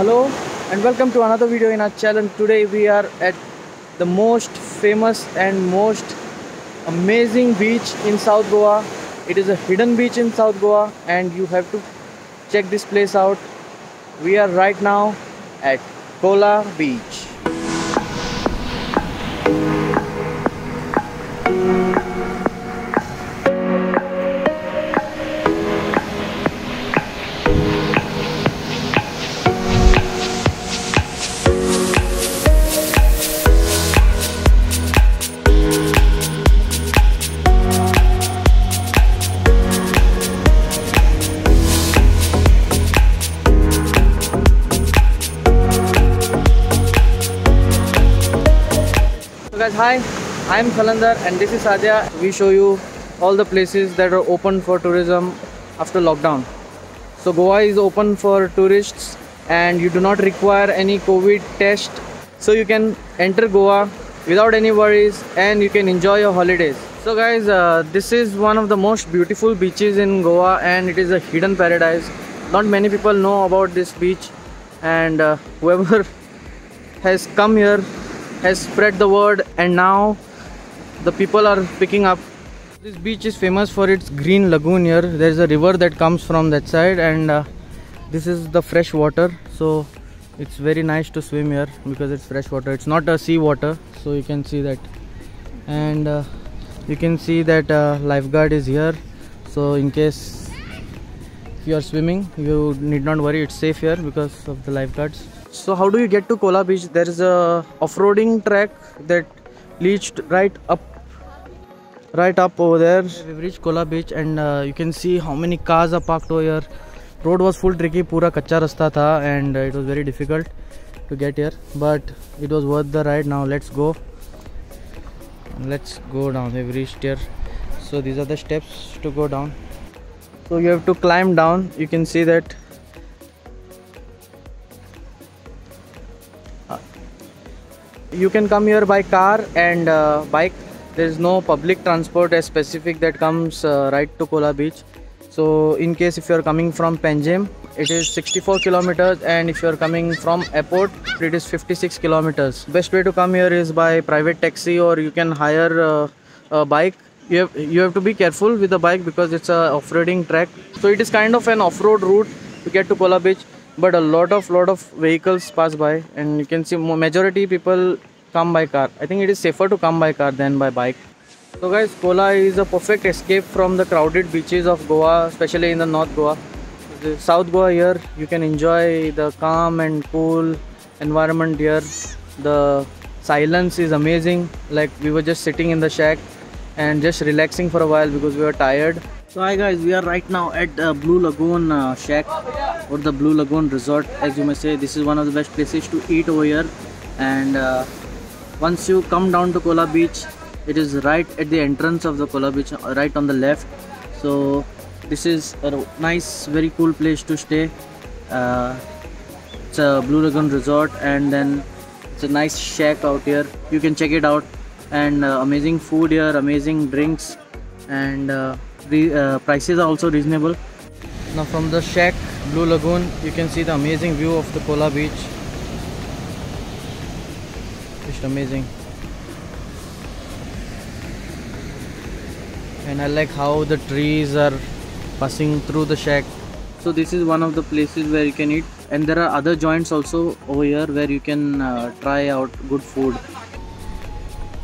Hello and welcome to another video in our channel. Today we are at the most famous and most amazing beach in South Goa. It is a hidden beach in South Goa and you have to check this place out. We are right now at Kola Beach. Guys, hi, I am Khalandar and this is Adya. We show you all the places that are open for tourism after lockdown. So Goa is open for tourists and you do not require any COVID test. So you can enter Goa without any worries and you can enjoy your holidays. So guys, this is one of the most beautiful beaches in Goa and it is a hidden paradise. Not many people know about this beach and whoever has come here has spread the word and now the people are picking up. This beach is famous for its green lagoon here. There is a river that comes from that side and this is the fresh water, so it's very nice to swim here because it's fresh water. It's not a sea water, so you can see that. And you can see that lifeguard is here, so in case if you are swimming you need not worry, it's safe here because of the lifeguards. So how do you get to Kola Beach? There is a off-roading track that leads right up over there. We've reached Kola Beach and you can see how many cars are parked over here. Road was full tricky, pura kacha rasta tha and it was very difficult to get here, but it was worth the ride. Now let's go down. We've reached here, so these are the steps to go down. So you have to climb down. You can see that. You can come here by car and bike. There is no public transport as specific that comes right to Kola Beach. So in case if you are coming from Panjim, it is 64 kilometers, and if you are coming from airport, it is 56 kilometers. Best way to come here is by private taxi, or you can hire a bike. You have to be careful with the bike because it's a off-roading track. So it is kind of an off-road route to get to Kola Beach. But a lot of vehicles pass by and you can see majority people come by car. I think it is safer to come by car than by bike. So guys, Kola is a perfect escape from the crowded beaches of Goa, especially in the North Goa. The South Goa here, you can enjoy the calm and cool environment here. The silence is amazing. Like we were just sitting in the shack and just relaxing for a while because we were tired. So hi guys, we are right now at the Blue Lagoon shack or the Blue Lagoon resort, as you may say. This is one of the best places to eat over here, and once you come down to Kola Beach, it is right at the entrance of the Kola Beach, right on the left. So this is a nice, very cool place to stay. It's a Blue Lagoon resort and then it's a nice shack out here. You can check it out, and amazing food here, amazing drinks, and the prices are also reasonable. Now from the shack, Blue Lagoon, you can see the amazing view of the Kola Beach. Just amazing. And I like how the trees are passing through the shack. So this is one of the places where you can eat, and there are other joints also over here where you can try out good food.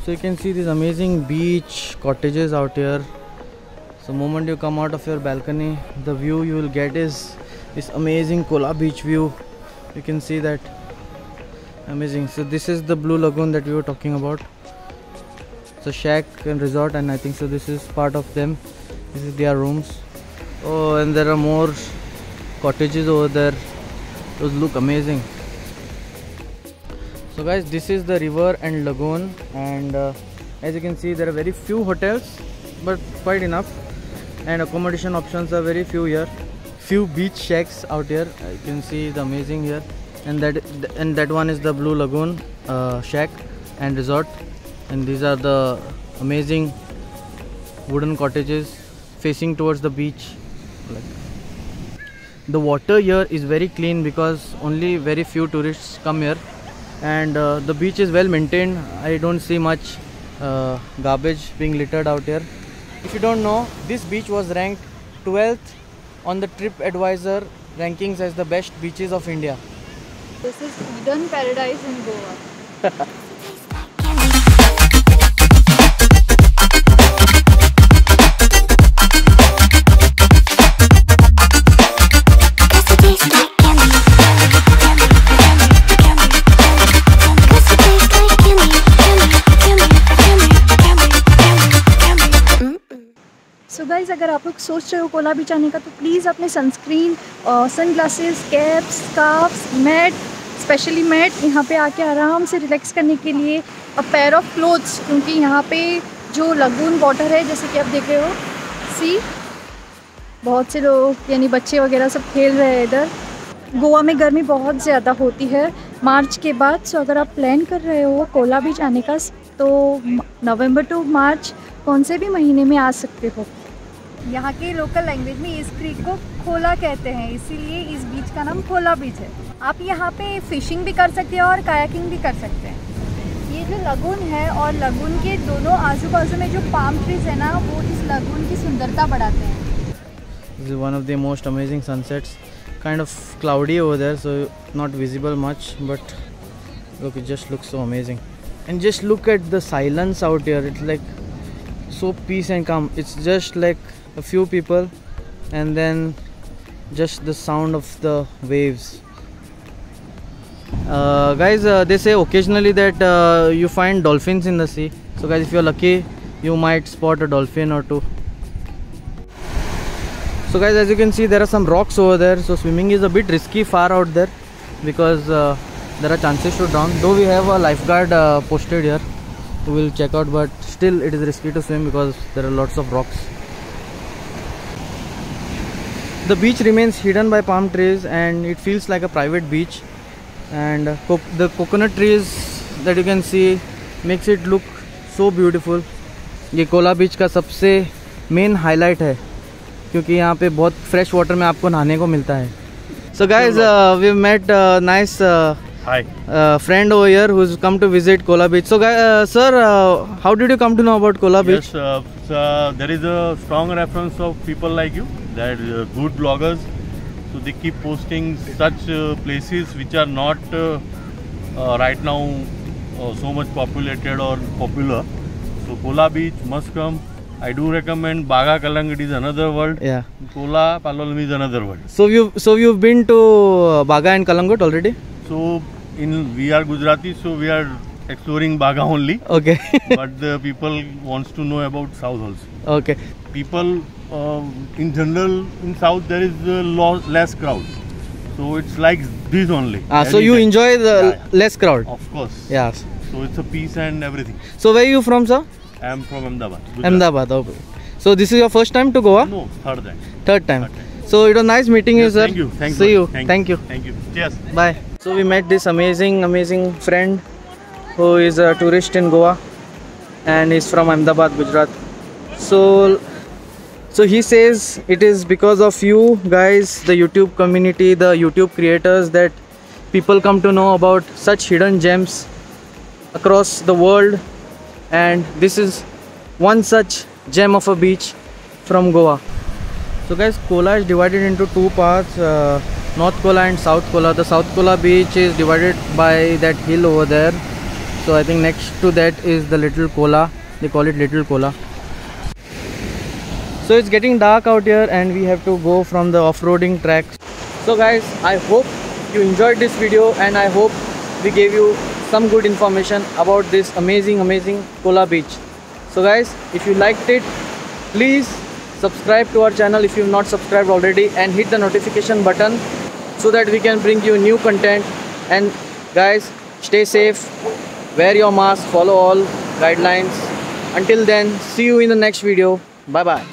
So you can see these amazing beach cottages out here. So the moment you come out of your balcony, the view you will get is this amazing Kola Beach view. You can see that. Amazing. So this is the Blue Lagoon that we were talking about. It's a shack and resort, and I think so this is part of them. This is their rooms. Oh, and there are more cottages over there. Those look amazing. So guys, this is the river and lagoon, and as you can see there are very few hotels, but quite enough. And accommodation options are very few here. Few beach shacks out here. You can see the amazing here, and that one is the Blue Lagoon shack and resort. And these are the amazing wooden cottages facing towards the beach. the water here is very clean because only very few tourists come here, and the beach is well maintained. I don't see much garbage being littered out here. If you don't know, this beach was ranked 12th on the TripAdvisor rankings as the best beaches of India. This is Eden Paradise in Goa. So guys, अगर आप लोग सोच रहे हो Cola बीच आने का तो please अपने sunscreen, sunglasses, caps, scarfs, mat, specially mat यहाँ पे आके आराम से रिलैक्स करने के लिए, अ पेयर ऑफ क्लोथ्स, क्योंकि यहाँ पे जो लगून वाटर है जैसे कि आप देख रहे हो, सी बहुत से लोग यानी बच्चे वगैरह सब खेल रहे हैं इधर। गोवा में गर्मी बहुत ज़्यादा होती है मार्च के बाद। सो अगर आप प्लान कर रहे हो कोला बीच आने का तो नवंबर टू मार्च कौन से भी महीने में आ सकते हो। यहाँ के लोकल लैंग्वेज में इस क्रीक को खोला कहते हैं, इसीलिए इस बीच का नाम खोला बीच है। आप यहाँ पे फिशिंग भी कर सकते हैं और कायाकिंग भी कर सकते हैं। ये जो लगून है और लगून के दोनों आजू बाजू में जो पाम ट्रीज है ना, वो इस लगून की सुंदरता बढ़ाते हैं। This is one of the most amazing sunsets. Kind of cloudy over there, so not visible much, but look, it just looks so amazing. And just look at the silence out here. It's like so peace and calm. It's just like a few people and then just the sound of the waves. Guys, they say occasionally that you find dolphins in the sea. So guys, if you're lucky, you might spot a dolphin or two. So guys, as you can see, there are some rocks over there, so swimming is a bit risky far out there because there are chances to drown. Though we have a lifeguard posted here who will check out, but still it is risky to swim because there are lots of rocks. The beach remains hidden by palm trees and it feels like a private beach, and the coconut trees that you can see makes it look so beautiful. ये Cola बीच का सबसे main highlight है क्योंकि यहाँ पे बहुत fresh water में आपको नहाने को मिलता है. So guys, we met a nice friend over here who's come to visit Kola Beach. So guys, sir, how did you come to know about Kola Beach? Yes, there is a strong reference of people like you, that good bloggers. So they keep posting such places which are not right now so much populated or popular. So Kola Beach must come. I do recommend Baga Kalangut is another world. Yeah. Kola Palolem is another world. So you've been to Baga and Kalangut already? So we are Gujarati, so we are exploring Baga only. Okay. But the people wants to know about South also. Okay. People in general in South there is less crowd. So it's like this only. So you enjoy the less crowd? Of course. Yes. So it's a peace and everything. So where are you from, sir? I am from Ahmedabad. Gujarat. Ahmedabad. Okay. So this is your first time to Goa? No, third time. Third time. So it was nice meeting you, sir. Thank you. Thank See you. Thank you. Thank you. Cheers. Bye. So we met this amazing friend who is a tourist in Goa and he's from Ahmedabad, Gujarat. So he says it is because of you guys, the YouTube community, the YouTube creators, that people come to know about such hidden gems across the world, and this is one such gem of a beach from Goa. So guys, Kola is divided into two parts, North Kola and South Kola. The South Kola beach is divided by that hill over there. So I think next to that is the Little Kola. They call it Little Kola. So it's getting dark out here and we have to go from the off-roading track. So guys, I hope you enjoyed this video and I hope we gave you some good information about this amazing Kola beach. So guys, if you liked it, please subscribe to our channel if you've not subscribed already and hit the notification button so that we can bring you new content. And guys, stay safe, wear your mask, follow all guidelines. Until then, see you in the next video. Bye bye.